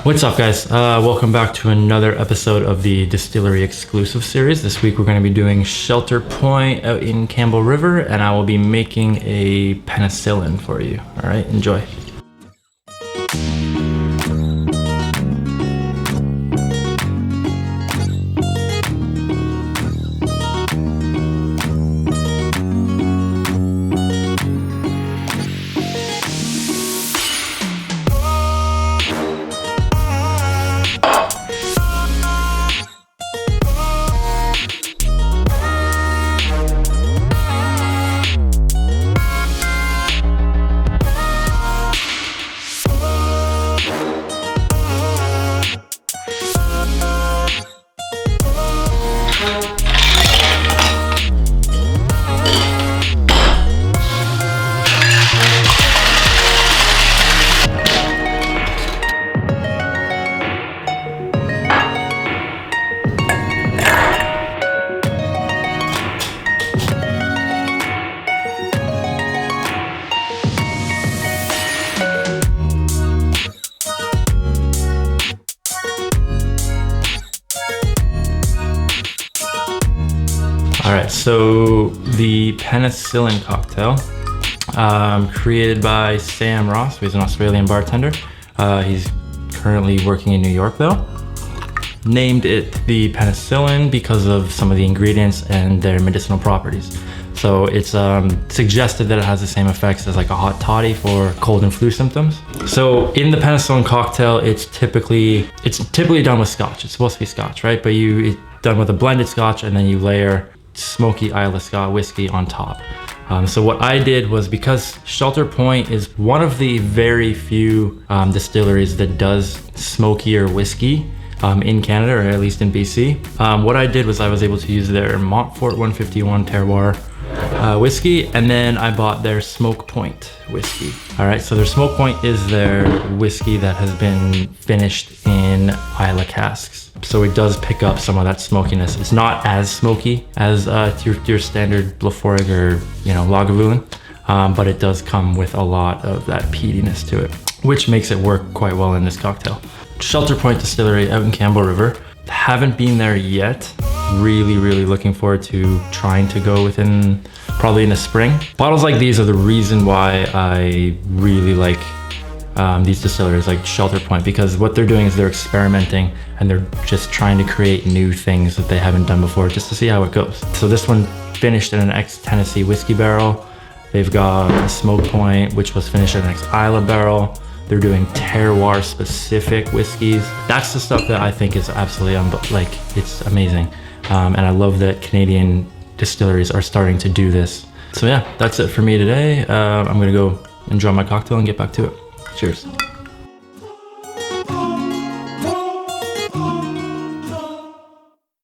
What's up, guys? Welcome back to another episode of the Distillery Exclusive series. This week we're going to be doing Shelter Point out in Campbell River, and I will be making a penicillin for you. All right, enjoy. All right, so the Penicillin Cocktail, created by Sam Ross, who's an Australian bartender. He's currently working in New York though. Named it the Penicillin because of some of the ingredients and their medicinal properties. So it's suggested that it has the same effects as like a hot toddy for cold and flu symptoms. So in the Penicillin Cocktail, it's typically done with Scotch. It's supposed to be Scotch, right? But it's done with a blended Scotch, and then you layer smoky Islay Scotch whiskey on top. So what I did was, because Shelter Point is one of the very few distilleries that does smokier whiskey in Canada, or at least in BC. What I did was I was able to use their Montfort 151 terroir whiskey, and then I bought their Smoke Point whiskey. All right, so their Smoke Point is their whiskey that has been finished in Islay casks. So it does pick up some of that smokiness. It's not as smoky as your standard Laphroaig or Lagavulin, but it does come with a lot of that peatiness to it, which makes it work quite well in this cocktail. Shelter Point Distillery out in Campbell River. Haven't been there yet. Really looking forward to trying to go within probably in the spring. Bottles like these are the reason why I really like these distilleries like Shelter Point, because what they're doing is they're experimenting and they're just trying to create new things that they haven't done before, just to see how it goes. So this one finished in an ex-Tennessee whiskey barrel. They've got a Smoke Point, which was finished in an ex-Islay barrel. They're doing terroir specific whiskeys. That's the stuff that I think is absolutely it's amazing. And I love that Canadian distilleries are starting to do this. So yeah, that's it for me today. I'm gonna go enjoy my cocktail and get back to it. Cheers.